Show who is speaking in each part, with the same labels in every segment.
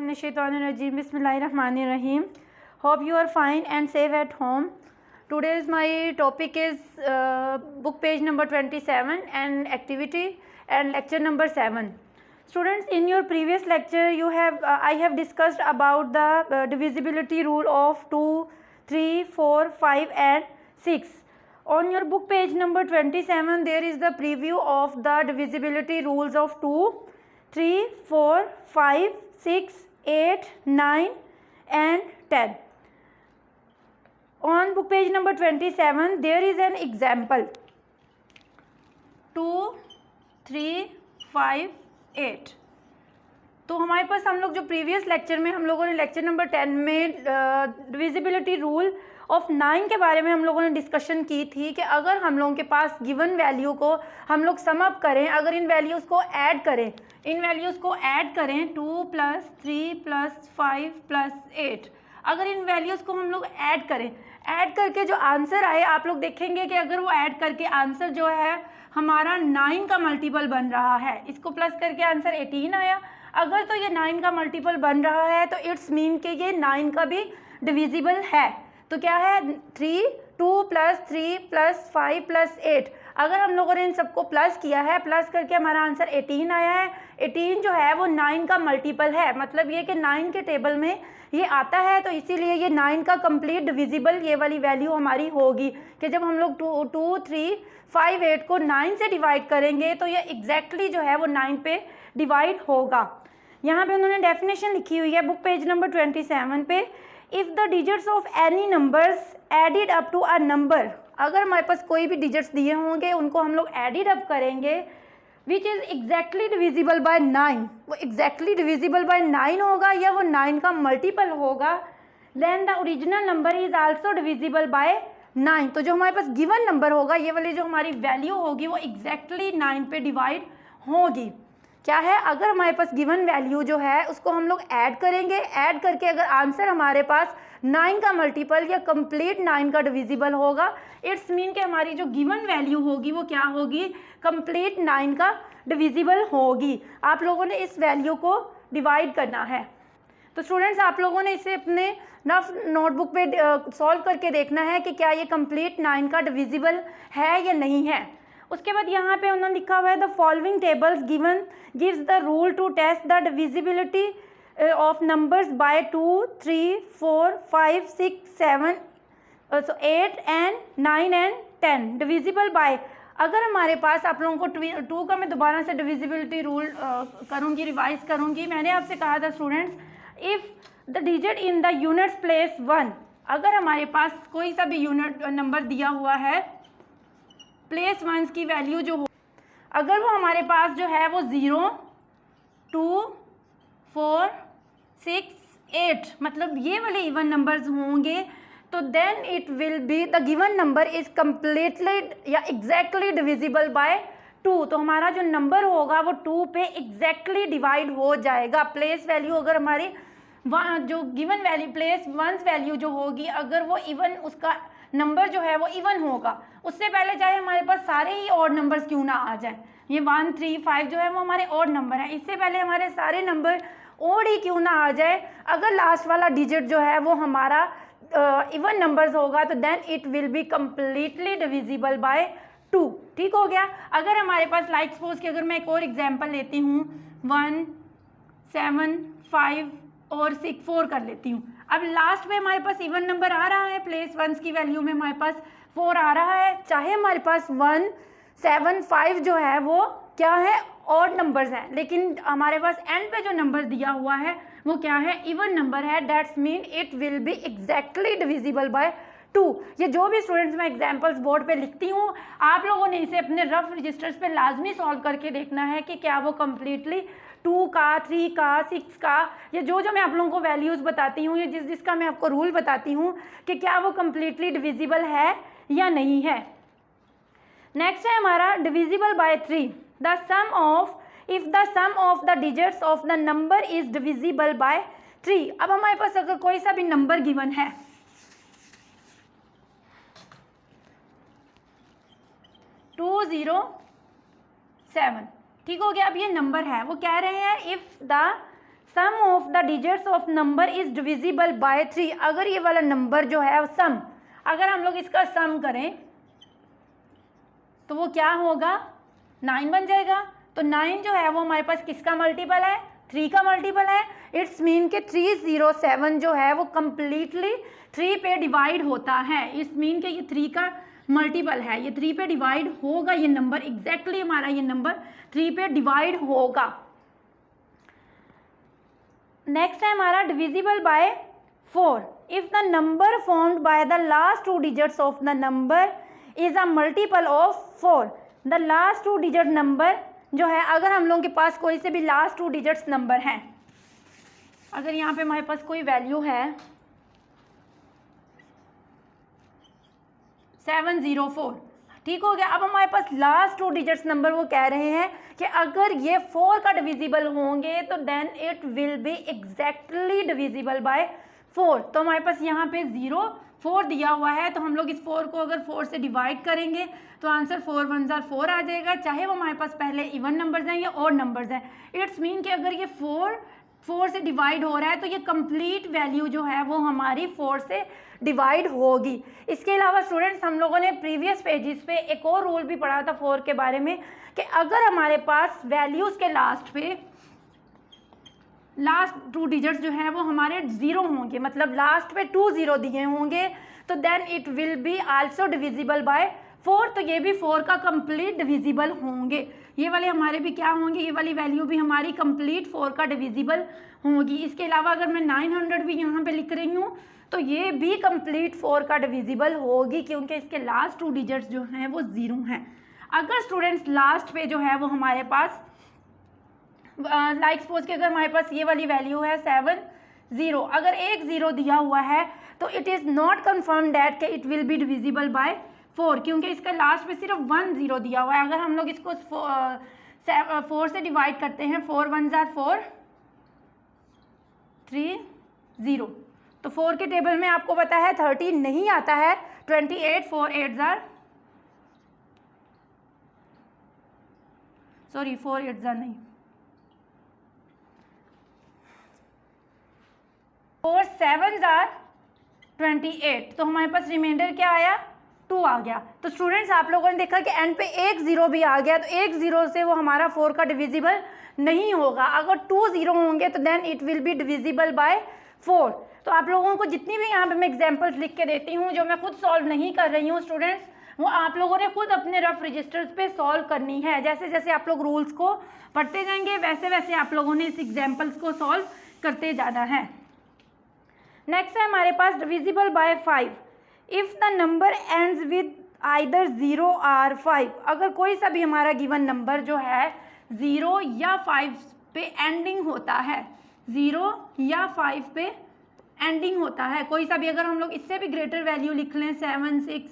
Speaker 1: Bismillahirrahmanirrahim. Bismillahirrahmanirrahim. Hope you are fine and safe at home. Today's my topic is book page number 27 and activity and lecture number 7. Students, in your previous lecture I have discussed about the divisibility rule of 2, 3, 4, 5 and 6. On your book page number 27 there is the preview of the divisibility rules of 2, 3, 4, 5, 6, 8, 9 and 10. On book page number 27 there is an example 2, 3, 5, 8. तो हमारे पास हम लोग जो previous lecture में हम लोगों ने lecture number 10 में डिविजिबिलिटी रूल ऑफ 9 के बारे में हम लोगों ने डिस्कशन की थी कि अगर हम लोगों के पास गिवन वैल्यू को हम लोग सम अप करें, अगर इन वैल्यूज़ को ऐड करें, इन वैल्यूज़ को ऐड करें 2 + 3 + 5 + 8, अगर इन वैल्यूज़ को हम लोग ऐड करें, ऐड करके जो आंसर आए आप लोग देखेंगे कि अगर वो ऐड करके आंसर जो है हमारा 9 का मल्टीपल बन रहा है, इसको प्लस करके आंसर 18 आया। अगर तो ये 9 का मल्टीपल बन रहा है तो इट्स मीन कि ये 9 का भी डिविजिबल है। तो क्या है 2 + 3 + 5 + 8, अगर हम लोगों ने इन सबको प्लस किया है, प्लस करके हमारा आंसर 18 आया है। 18 जो है वो 9 का मल्टीपल है, मतलब ये कि 9 के टेबल में ये आता है, तो इसीलिए ये 9 का कंप्लीट डिविजिबल ये वाली वैल्यू हमारी होगी कि जब हम लोग 2, 3, 5, 8 को 9 से डिवाइड करेंगे तो ये एग्जैक्टली जो है वो 9 पे डिवाइड होगा। यहाँ पे उन्होंने डेफिनेशन लिखी हुई है बुक पेज नंबर 27 पे, if the digits of any numbers added up to a number, अगर हमारे पास कोई भी डिजिट्स दिए होंगे उनको हम लोग एडिड अप करेंगे which is exactly divisible by 9, वो एग्जैक्टली डिविजिबल बाय 9 होगा या वो 9 का मल्टीपल होगा, then the original number is also divisible by 9। तो जो हमारे पास गिवन नंबर होगा, ये वाली जो हमारी वैल्यू होगी वो एग्जैक्टली 9 पे डिवाइड होगी। क्या है, अगर हमारे पास गिवन वैल्यू जो है उसको हम लोग ऐड करेंगे, ऐड करके अगर आंसर हमारे पास 9 का मल्टीपल या कंप्लीट 9 का डिविजिबल होगा, इट्स मीन कि हमारी जो गिवन वैल्यू होगी वो क्या होगी, कंप्लीट 9 का डिविजिबल होगी। आप लोगों ने इस वैल्यू को डिवाइड करना है। तो स्टूडेंट्स आप लोगों ने इसे अपने रफ नोटबुक पे सॉल्व करके देखना है कि क्या ये कंप्लीट 9 का डिविजिबल है या नहीं है। उसके बाद यहाँ पे उन्होंने लिखा हुआ है the following tables given gives the rule to test the divisibility of numbers by 2, 3, 4, 5, 6, 7, 8 and 9 and 10 divisible by, अगर हमारे पास आप लोगों को 2 का मैं दोबारा से डिविजिबिलिटी रूल करूँगी, रिवाइज करूँगी। मैंने आपसे कहा था students, if the digit in the units place 1, अगर हमारे पास कोई सा भी यूनिट नंबर दिया हुआ है, प्लेस 1 की वैल्यू जो हो, अगर वो हमारे पास जो है वो 0, 2, 4, 6, 8 मतलब ये वाले इवन नंबर्स होंगे, तो then it will be the given number is completely या एग्जैक्टली डिविजिबल बाय 2। तो हमारा जो नंबर होगा वो 2 पे एग्जैक्टली डिवाइड हो जाएगा। प्लेस वैल्यू अगर हमारी जो गिवन वैल्यू प्लेस 1 वैल्यू जो होगी, अगर वो इवन उसका नंबर जो है वो इवन होगा, उससे पहले चाहे हमारे पास सारे ही ऑड नंबर्स क्यों ना आ जाए, ये 1, 3, 5 जो है वो हमारे ऑड नंबर है, इससे पहले हमारे सारे नंबर ऑड ही क्यों ना आ जाए, अगर लास्ट वाला डिजिट जो है वो हमारा इवन नंबर्स होगा तो then it will be completely divisible by 2। ठीक हो गया। अगर हमारे पास लाइक सपोज कि अगर मैं एक और एग्जांपल लेती हूँ 1, 7, 5 और 6, 4 कर लेती हूँ। अब लास्ट में हमारे पास इवन नंबर आ रहा है, प्लेस 1 की वैल्यू में हमारे पास 4 आ रहा है, चाहे हमारे पास 1, 7, 5 जो है वो क्या है, ऑड नंबर्स हैं, लेकिन हमारे पास एंड पे जो नंबर दिया हुआ है वो क्या है, इवन नंबर है। That's mean it will be exactly divisible by 2। ये जो भी स्टूडेंट्स मैं एग्जाम्पल्स बोर्ड पे लिखती हूँ, आप लोगों ने इसे अपने रफ रजिस्टर्स पे लाजमी सॉल्व करके देखना है कि क्या वो कम्प्लीटली 2 का, 3 का, 6 का, या जो मैं आप लोगों को वैल्यूज़ बताती हूँ या जिसका मैं आपको रूल बताती हूँ कि क्या वो कम्प्लीटली डिविजिबल है या नहीं है। नेक्स्ट है हमारा divisible by 3, the sum of, if the sum of the digits of the number is divisible by 3। अब हमारे पास अगर कोई सा भी नंबर गिवन है, 207, ठीक हो गया। अब ये नंबर है, वो कह रहे हैं if the sum of the digits of number is divisible by 3, अगर ये वाला नंबर जो है सम, अगर हम लोग इसका सम करें तो वो क्या होगा, 9 बन जाएगा। तो 9 जो है वो हमारे पास किसका मल्टीपल है, 3 का मल्टीपल है। इट्स मीन के 307 जो है वो कम्प्लीटली 3 पे डिवाइड होता है। इट्स मीन के ये 3 का मल्टीपल है, ये 3 पे डिवाइड होगा, ये नंबर एग्जैक्टली हमारा ये नंबर 3 पे डिवाइड होगा। नेक्स्ट है हमारा divisible by 4, if the number formed by the last 2 digits of the number is a multiple of 4। The last 2 digit number जो है, अगर हम लोगों के पास कोई से भी लास्ट 2 डिजिट्स नंबर हैं, अगर यहाँ पे हमारे पास कोई वैल्यू है 704, ठीक हो गया। अब हमारे पास लास्ट 2 डिजिट्स नंबर वो कह रहे हैं कि अगर ये 4 का डिविजिबल होंगे तो then it will be exactly divisible by 4। तो हमारे पास यहाँ पे 4 दिया हुआ है, तो हम लोग इस 4 को अगर 4 से डिवाइड करेंगे तो आंसर 4 1 4 आ जाएगा, चाहे वो हमारे पास पहले इवन नंबर्स हैं या ऑड नंबर्स हैं। इट्स मीन कि अगर ये 4 से डिवाइड हो रहा है तो ये कंप्लीट वैल्यू जो है वो हमारी 4 से डिवाइड होगी। इसके अलावा स्टूडेंट्स हम लोगों ने प्रीवियस पेजेस पे एक और रूल भी पढ़ा था 4 के बारे में कि अगर हमारे पास वैल्यूज़ के लास्ट 2 डिजिट्स जो हैं वो हमारे 0 होंगे, मतलब लास्ट पे 2 0 दिए होंगे, तो then it will be also divisible by 4। तो ये भी 4 का कंप्लीट डिविजिबल होंगे, ये वाले हमारे भी क्या होंगे, ये वाली वैल्यू भी हमारी कंप्लीट 4 का डिविजिबल होगी। इसके अलावा अगर मैं 900 भी यहाँ पे लिख रही हूँ तो ये भी कंप्लीट 4 का डिविजिबल होगी, क्योंकि इसके लास्ट 2 डिजिट्स जो हैं वो 0 हैं। अगर स्टूडेंट्स लास्ट पे जो है वो हमारे पास लाइक सपोज कि अगर हमारे पास ये वाली वैल्यू है 70, अगर एक 0 दिया हुआ है तो it is not confirm that कि it will be divisible by 4, क्योंकि इसका लास्ट पे सिर्फ 1 0 दिया हुआ है। अगर हम लोग इसको 4 से डिवाइड करते हैं, 4 1 4 3 0, तो 4 के टेबल में आपको पता है 30 नहीं आता है, 28 4 8 नहीं, 4 7 28, तो हमारे पास रिमाइंडर क्या आया, 2 आ गया। तो स्टूडेंट्स आप लोगों ने देखा कि एंड पे एक 0 भी आ गया, तो एक 0 से वो हमारा 4 का डिविजिबल नहीं होगा। अगर 2 0 होंगे तो then it will be divisible by 4। तो आप लोगों को जितनी भी यहाँ पे मैं एग्जांपल्स लिख के देती हूँ, जो मैं खुद सॉल्व नहीं कर रही हूँ स्टूडेंट्स, वो आप लोगों ने खुद अपने रफ रजिस्टर्स पे सॉल्व करनी है। जैसे जैसे आप लोग रूल्स को पढ़ते जाएंगे वैसे वैसे आप लोगों ने इस एग्जाम्पल्स को सॉल्व करते जाना है। नेक्स्ट है हमारे पास divisible by 5, if the number ends with either 0 और 5। अगर कोई सा भी हमारा गिवन नंबर जो है 0 या 5 पे एंडिंग होता है, 0 या 5 पे एंडिंग होता है, कोई सा भी, अगर हम लोग इससे भी ग्रेटर वैल्यू लिख लें 7 6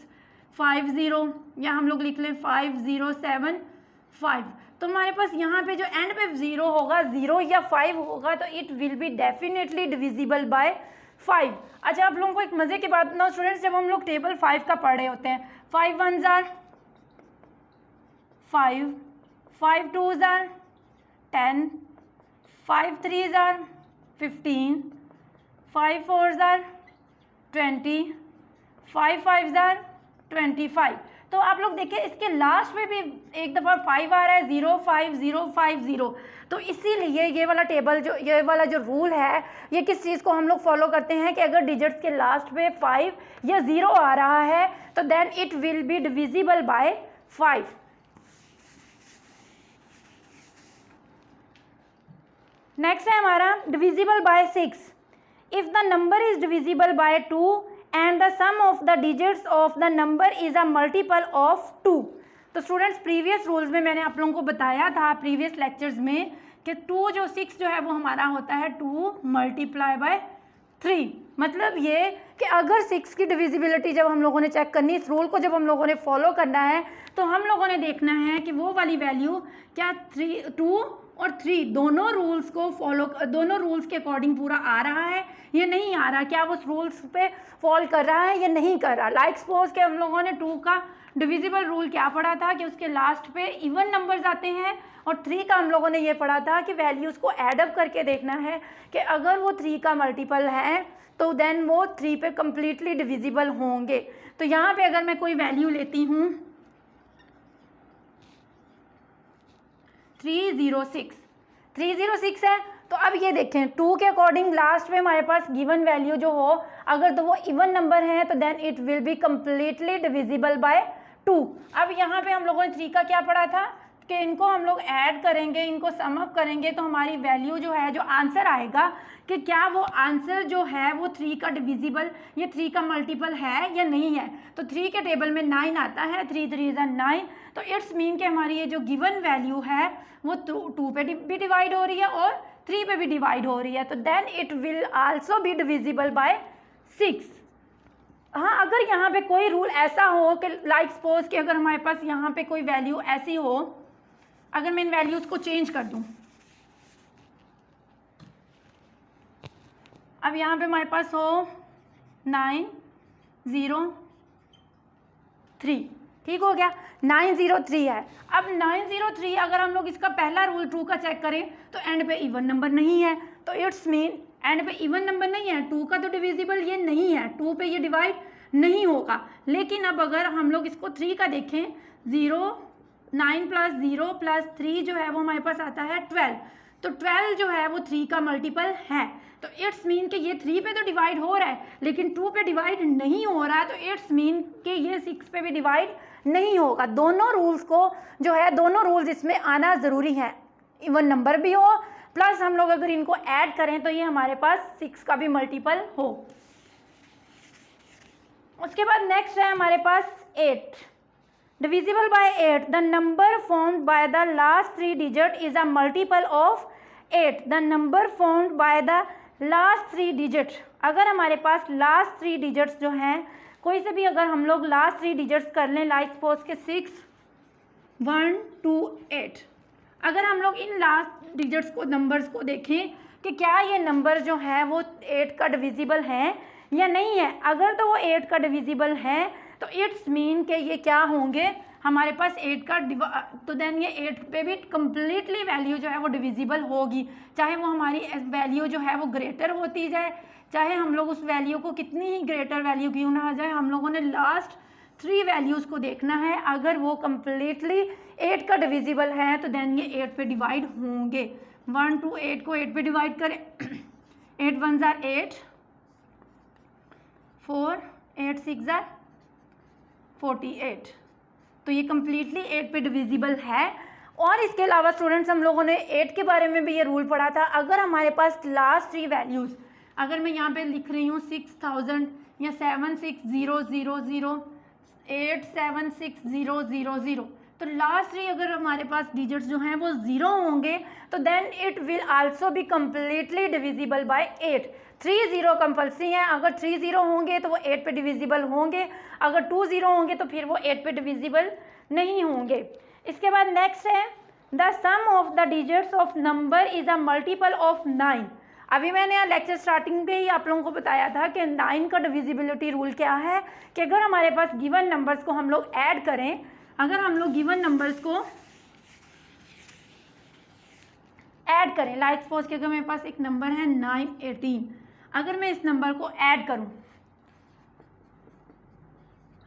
Speaker 1: 5 0, या हम लोग लिख लें 5 0 7 5, तो हमारे पास यहाँ पे जो एंड पे 0 होगा, 0 या 5 होगा, तो it will be definitely divisible by 5। अच्छा, आप लोगों को एक मज़े की बात बताऊँ स्टूडेंट्स, जब हम लोग टेबल 5 का पढ़ रहे होते हैं, 5 1 5, 5 2 10, 5 3 15, 5 4 20, 5 5 25। तो आप लोग देखिए इसके लास्ट में भी एक दफ़ा 5 आ रहा है, 0 5 0 5 0। तो इसीलिए ये वाला टेबल जो, ये वाला जो रूल है, ये किस चीज़ को हम लोग फॉलो करते हैं कि अगर डिजिट्स के लास्ट पे 5 या 0 आ रहा है तो then it will be divisible by 5। Next है हमारा divisible by 6, if the number is divisible by 2 and the sum of the digits of the number is a multiple of 2। तो स्टूडेंट्स प्रीवियस रूल्स में मैंने आप लोगों को बताया था प्रीवियस लेक्चर्स में कि 2 जो 6 जो है वो हमारा होता है 2 मल्टीप्लाई बाय 3। मतलब ये कि अगर 6 की डिविजिबिलिटी जब हम लोगों ने चेक करनी, इस रूल को जब हम लोगों ने फॉलो करना है, तो हम लोगों ने देखना है कि वो वाली वैल्यू क्या 2 और 3 दोनों रूल्स को फॉलो, दोनों रूल्स के अकॉर्डिंग पूरा आ रहा है या नहीं आ रहा, क्या वो उस रूल्स पे फॉल कर रहा है या नहीं कर रहा। लाइक सपोज के हम लोगों ने 2 का डिविजिबल रूल क्या पढ़ा था कि उसके लास्ट पे इवन नंबर्स आते हैं, और 3 का हम लोगों ने ये पढ़ा था कि वैल्यूज़ को एडअप करके देखना है कि अगर वो 3 का मल्टीपल है तो देन वो 3 पे कम्प्लीटली डिविजिबल होंगे। तो यहाँ पे अगर मैं कोई वैल्यू लेती हूँ 306 है, तो अब ये देखें 2 के अकॉर्डिंग लास्ट में हमारे पास गिवन वैल्यू जो हो, अगर तो वो इवन नंबर है तो then it will be completely divisible by 2। अब यहाँ पे हम लोगों ने 3 का क्या पढ़ा था कि इनको हम लोग ऐड करेंगे, इनको सम अप करेंगे तो हमारी वैल्यू जो है, जो आंसर आएगा कि क्या वो आंसर जो है वो 3 का डिविजिबल या 3 का मल्टीपल है या नहीं है। तो 3 के टेबल में 9 आता है, 3 3 is 9, तो इट्स मीन कि हमारी ये जो गिवन वैल्यू है वो 2 पे भी डिवाइड हो रही है और 3 पे भी डिवाइड हो रही है, तो then it will also be divisible by 6। हाँ, अगर यहाँ पे कोई रूल ऐसा हो कि लाइक सपोज कि अगर हमारे पास यहाँ पे कोई वैल्यू ऐसी हो, अगर मैं इन वैल्यूज को चेंज कर दूं, अब यहाँ पे हमारे पास हो 903, ठीक हो गया, 903 है। अब 903 अगर हम लोग इसका पहला रूल ट्रू का चेक करें तो एंड पे इवन नंबर नहीं है, तो इट्स मीन एंड पे इवन नंबर नहीं है, 2 का तो डिविजिबल ये नहीं है, 2 पे ये डिवाइड नहीं होगा। लेकिन अब अगर हम लोग इसको 3 का देखें, 9 + 0 + 3 जो है वो हमारे पास आता है 12, तो 12 जो है वो 3 का मल्टीपल है, तो इट्स मीन कि ये 3 पे तो डिवाइड हो रहा है लेकिन 2 पे डिवाइड नहीं हो रहा, तो इट्स मीन कि ये 6 पे भी डिवाइड नहीं होगा। दोनों रूल्स को जो है, दोनों रूल्स इसमें आना ज़रूरी है, इवन नंबर भी हो प्लस हम लोग अगर इनको ऐड करें तो ये हमारे पास 6 का भी मल्टीपल हो। उसके बाद नेक्स्ट है हमारे पास 8, divisible by 8, the number formed by the last 3 digit is a multiple of 8, the number formed by the last 3 digit, अगर हमारे पास लास्ट 3 डिजिट्स जो हैं, कोई से भी अगर हम लोग लास्ट 3 डिजिट्स कर लें, लाइक सपोज के 6 1 2 8, अगर हम लोग इन लास्ट डिजिट्स को, नंबर्स को देखें कि क्या ये नंबर जो है वो 8 का डिविजिबल है या नहीं है, अगर तो वो 8 का डिविजिबल है तो इट्स मीन कि ये क्या होंगे हमारे पास 8 का, तो देन ये 8 पे भी कम्प्लीटली वैल्यू जो है वो डिविजिबल होगी, चाहे वो हमारी वैल्यू जो है वो ग्रेटर होती जाए, चाहे हम लोग उस वैल्यू को कितनी ही ग्रेटर वैल्यू क्यों ना आ जाए, हम लोगों ने लास्ट 3 वैल्यूज़ को देखना है, अगर वो कम्प्लीटली 8 का डिविजिबल है तो देन ये 8 पे डिवाइड होंगे। 1 2 8 को 8 पे डिवाइड करें, 8 1 ज़ार 8, 4 8 6 ज़ार 48, तो ये कम्प्लीटली 8 पे डिविजिबल है। और इसके अलावा स्टूडेंट्स हम लोगों ने 8 के बारे में भी ये रूल पढ़ा था, अगर हमारे पास लास्ट 3 वैल्यूज़, अगर मैं यहाँ पे लिख रही हूँ 6000 या 76000 87600, तो लास्ट 3 अगर हमारे पास डिजिट्स जो हैं वो 0 होंगे तो then it will also be completely divisible by 8। 3 0 compulsory है, अगर 3 0 होंगे तो वो 8 पे डिविजिबल होंगे, अगर 2 0 होंगे तो फिर वो 8 पे डिविजिबल नहीं होंगे। इसके बाद नेक्स्ट है the sum of the digits of number is a multiple of 9। अभी मैंने लेक्चर स्टार्टिंग पे ही आप लोगों को बताया था कि 9 का डिविजिबिलिटी रूल क्या है कि अगर हमारे पास गिवन नंबर्स को हम लोग ऐड करें, अगर हम लोग गिवन नंबर्स को ऐड करें, लाइक सपोज कि अगर मेरे पास एक नंबर है 918, अगर मैं इस नंबर को ऐड करूं,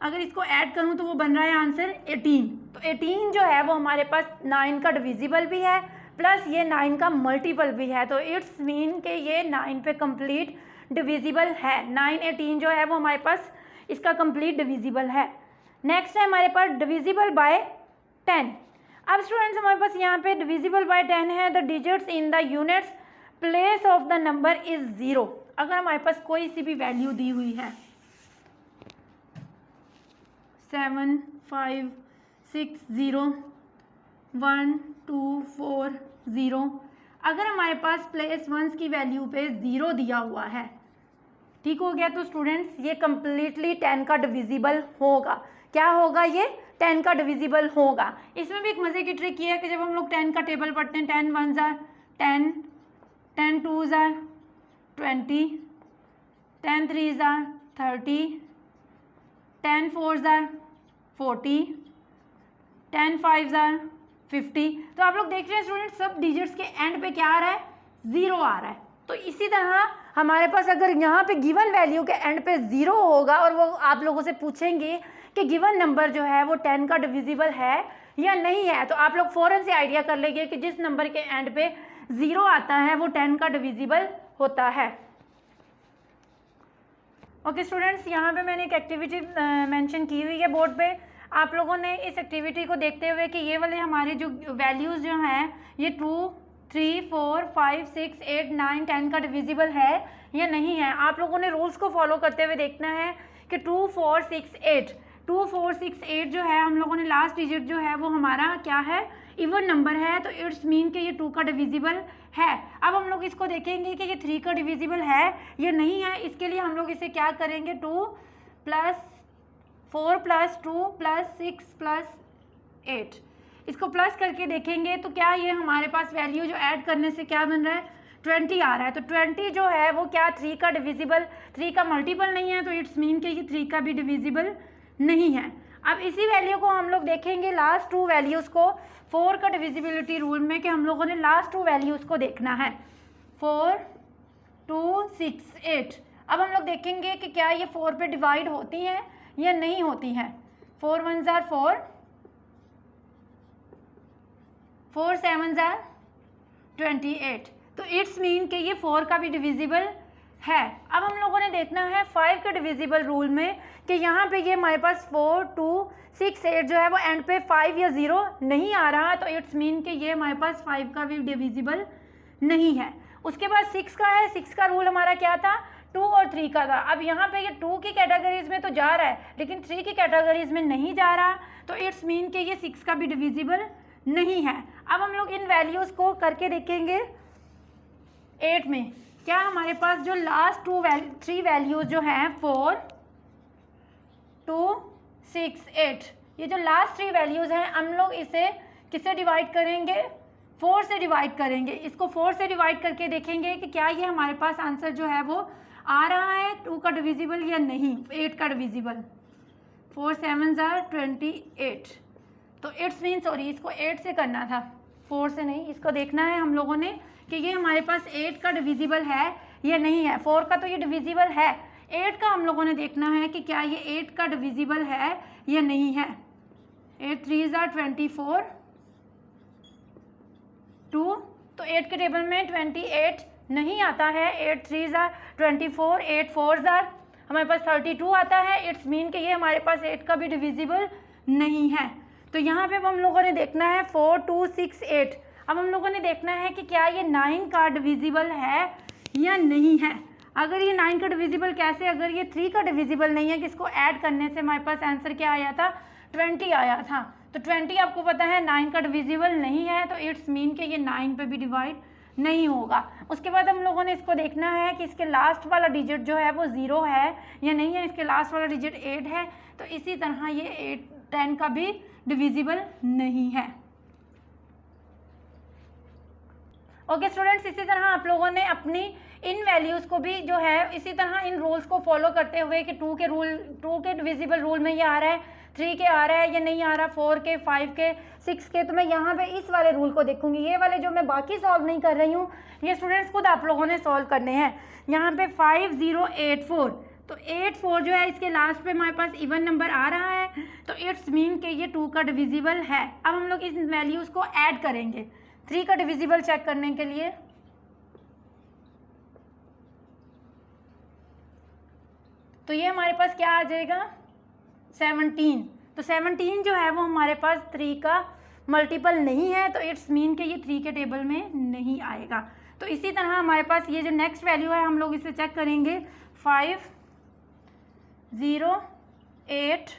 Speaker 1: अगर इसको ऐड करूं तो वो बन रहा है आंसर 18, तो 18 जो है वो हमारे पास 9 का डिविजिबल भी है प्लस ये 9 का मल्टीपल भी है, तो इट्स मीन कि ये 9 पे कंप्लीट डिविजिबल है। 9 18 जो है वो हमारे पास इसका कंप्लीट डिविजिबल है। नेक्स्ट है हमारे पास डिविजिबल बाय 10। अब स्टूडेंट्स हमारे पास यहाँ पे डिविजिबल बाय 10 है, the digits in the units place of the number is 0। अगर हमारे पास कोई सी भी वैल्यू दी हुई है 7 5 6 0 1 2 4 0, अगर हमारे पास प्लेस वंस की वैल्यू पे 0 दिया हुआ है, ठीक हो गया, तो स्टूडेंट्स ये कम्प्लीटली 10 का डिविजिबल होगा। क्या होगा? ये 10 का डिविजिबल होगा। इसमें भी एक मज़े की ट्रिक ये है कि जब हम लोग 10 का टेबल पढ़ते हैं, 10 1 ज़ार 10, 10 2 ज़ार 20, 10 3 ज़ार 30, 10 4 ज़ार 40, 10 5 ज़ार 50। तो आप लोग देख रहे हैं स्टूडेंट, सब डिजिट्स के एंड पे क्या आ रहा है, 0 आ रहा है। तो इसी तरह हमारे पास अगर यहाँ पे गिवन वैल्यू के एंड पे 0 होगा और वो आप लोगों से पूछेंगे कि गिवन नंबर जो है वो 10 का डिविजिबल है या नहीं है, तो आप लोग फ़ौरन से आइडिया कर लेंगे कि जिस नंबर के एंड पे 0 आता है वो 10 का डिविजिबल होता है। ओके स्टूडेंट्स, यहाँ पे मैंने एक एक्टिविटी मेंशन की हुई है बोर्ड पे। आप लोगों ने इस एक्टिविटी को देखते हुए कि ये वाले हमारे जो वैल्यूज़ जो हैं ये 2 3 4 5 6 8 9 10 का डिविजिबल है या नहीं है, आप लोगों ने रूल्स को फॉलो करते हुए देखना है कि 2 4 6 8 2 4 6 8 जो है हम लोगों ने लास्ट डिजिट जो है वो हमारा क्या है, इवन नंबर है, तो इट्स मीन कि ये 2 का डिविजिबल है। अब हम लोग इसको देखेंगे कि ये 3 का डिविजिबल है या नहीं है। इसके लिए हम लोग इसे क्या करेंगे, 2 + 4 + 2 + 6 + 8, इसको प्लस करके देखेंगे तो क्या ये हमारे पास वैल्यू जो ऐड करने से क्या बन रहा है, 20 आ रहा है। तो 20 जो है वो क्या 3 का डिविजिबल, 3 का मल्टीपल नहीं है, तो इट्स मीन कि ये 3 का भी डिविजिबल नहीं है। अब इसी वैल्यू को हम लोग देखेंगे लास्ट 2 वैल्यूज़ को 4 का डिविजिबिलिटी रूल में, कि हम लोगों ने लास्ट 2 वैल्यूज़ को देखना है, 4 2 6 8। अब हम लोग देखेंगे कि क्या ये 4 पे डिवाइड होती हैं या नहीं होती हैं। 4 1 ज़ार 4, 4 7 ज़ार 28, तो इट्स मीन कि ये 4 का भी डिविजिबल है। अब हम लोगों ने देखना है 5 के डिविजिबल रूल में कि यहाँ पे ये हमारे पास 4 2 6 8 जो है वो एंड पे 5 या 0 नहीं आ रहा, तो इट्स मीन कि ये हमारे पास 5 का भी डिविजिबल नहीं है। उसके बाद 6 का है, 6 का रूल हमारा क्या था, 2 और 3 का था। अब यहाँ पे ये 2 की कैटेगरीज में तो जा रहा है लेकिन 3 की कैटेगरीज में नहीं जा रहा, तो इट्स मीन कि ये 6 का भी डिविजिबल नहीं है। अब हम लोग इन वैल्यूज़ को करके देखेंगे 8 में। क्या हमारे पास जो लास्ट 3 वैल्यूज़ जो हैं 4 2 6 8, ये जो लास्ट 3 वैल्यूज़ हैं हम लोग इसे किससे डिवाइड करेंगे, 4 से डिवाइड करेंगे। इसको 4 से डिवाइड करके देखेंगे कि क्या ये हमारे पास आंसर जो है वो आ रहा है 2 का डिविजिबल या नहीं, 8 का डिविजिबल। 4 7 ज़ार 28, तो इट्स मीन सॉरी इसको 8 से करना था, 4 से नहीं। इसको देखना है हम लोगों ने कि ये हमारे पास 8 का डिविजिबल है या नहीं है। 4 का तो ये डिविजिबल है, 8 का हम लोगों ने देखना है कि क्या ये 8 का डिविजिबल है या नहीं है। 8 3 ज़ार 24 2, तो 8 के टेबल में 28 नहीं आता है। 8 3 ज़ार 24, 8 4 ज़ार हमारे पास 32 आता है। इट्स मीन कि ये हमारे पास 8 का भी डिविजिबल नहीं है। तो यहाँ पे हम लोगों ने देखना है 4 2 6 8। अब हम लोगों ने देखना है कि क्या ये 9 का डिविजिबल है या नहीं है। अगर ये 9 का डिविजिबल कैसे, अगर ये 3 का डिविजिबल नहीं है कि इसको ऐड करने से हमारे पास आंसर क्या आया था, 20 आया था। तो 20 आपको पता है 9 का डिविजिबल नहीं है, तो इट्स मीन कि ये 9 पे भी डिवाइड नहीं होगा। उसके बाद हम लोगों ने इसको देखना है कि इसके लास्ट वाला डिजिट जो है वो 0 है या नहीं है, इसके लास्ट वाला डिजिट 8 है, तो इसी तरह ये 8 10 का भी डिविजिबल नहीं है। ओके स्टूडेंट्स, इसी तरह आप लोगों ने अपनी इन वैल्यूज़ को भी जो है इसी तरह इन रूल्स को फॉलो करते हुए कि 2 के डिविजिबल रूल में ये आ रहा है, 3 के आ रहा है या नहीं आ रहा, 4 के 5 के 6 के, तो मैं यहाँ पे इस वाले रूल को देखूंगी। ये वाले जो मैं बाकी सॉल्व नहीं कर रही हूँ ये स्टूडेंट्स खुद आप लोगों ने सॉल्व करने हैं। यहाँ पे 5 0 8 4, तो 8 4 जो है इसके लास्ट पे हमारे पास इवन नंबर आ रहा है, तो इट्स मीन कि ये 2 का डिविजिबल है। अब हम लोग इस वैल्यूज़ को ऐड करेंगे 3 का डिविजिबल चेक करने के लिए। तो ये हमारे पास क्या आ जाएगा 17, तो 17 जो है वो हमारे पास 3 का मल्टीपल नहीं है, तो इट्स मीन कि ये 3 के टेबल में नहीं आएगा। तो इसी तरह हमारे पास ये जो नेक्स्ट वैल्यू है हम लोग इसे चेक करेंगे 5 0 8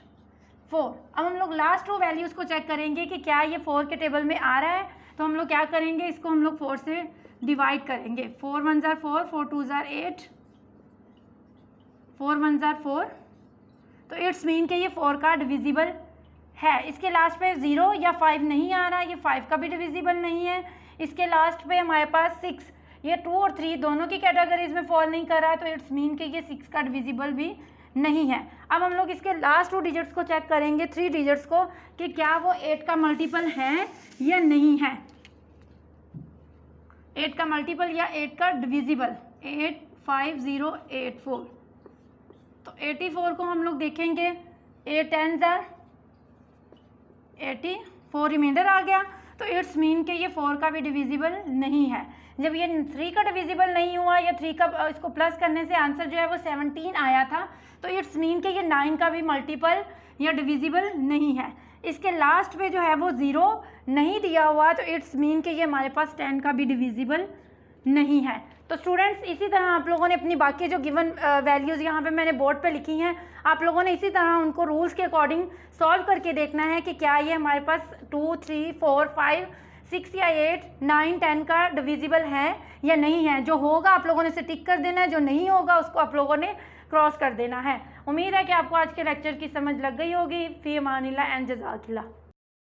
Speaker 1: 4। अब हम लोग लास्ट 2 वैल्यूज़ को चेक करेंगे कि क्या ये 4 के टेबल में आ रहा है, तो हम लोग क्या करेंगे, इसको हम लोग 4 से डिवाइड करेंगे। 4 1 ज़ार 4, 4 2 ज़ार 8, 4 1 ज़ार 4, तो इट्स मीन कि ये 4 का डिविजिबल है। इसके लास्ट पे 0 या 5 नहीं आ रहा, ये 5 का भी डिविजिबल नहीं है। इसके लास्ट पे हमारे पास 6, ये 2 और 3 दोनों की कैटेगरीज में फॉल नहीं कर रहा है, तो इट्स मीन कि ये 6 का डिविजिबल भी नहीं है। अब हम लोग इसके लास्ट 2 डिजिट्स को चेक करेंगे, 3 डिजिट्स को, कि क्या वो 8 का मल्टीपल है या नहीं है। 8 का मल्टीपल या 8 का डिविजिबल, 8 5 0 8 4। तो 84 को हम लोग देखेंगे, 8 10 84 रिमाइंडर आ गया, तो इट्स मीन कि ये 4 का भी डिविजिबल नहीं है। जब ये 3 का डिविजिबल नहीं हुआ या 3 का इसको प्लस करने से आंसर जो है वो 17 आया था, तो इट्स मीन कि ये 9 का भी मल्टीपल या डिविजिबल नहीं है। इसके लास्ट पे जो है वो 0 नहीं दिया हुआ, तो इट्स मीन कि ये हमारे पास 10 का भी डिविजिबल नहीं है। तो स्टूडेंट्स इसी तरह आप लोगों ने अपनी बाकी जो गिवन वैल्यूज़ यहाँ पे मैंने बोर्ड पे लिखी हैं, आप लोगों ने इसी तरह उनको रूल्स के अकॉर्डिंग सॉल्व करके देखना है कि क्या ये हमारे पास 2 3 4 5 6 या 8 9 10 का डिविजिबल है या नहीं है। जो होगा आप लोगों ने इसे टिक कर देना है, जो नहीं होगा उसको आप लोगों ने क्रॉस कर देना है। उम्मीद है कि आपको आज के लेक्चर की समझ लग गई होगी। फ़ी अमानिल्लाह एंड जज़ाकिल्लाह।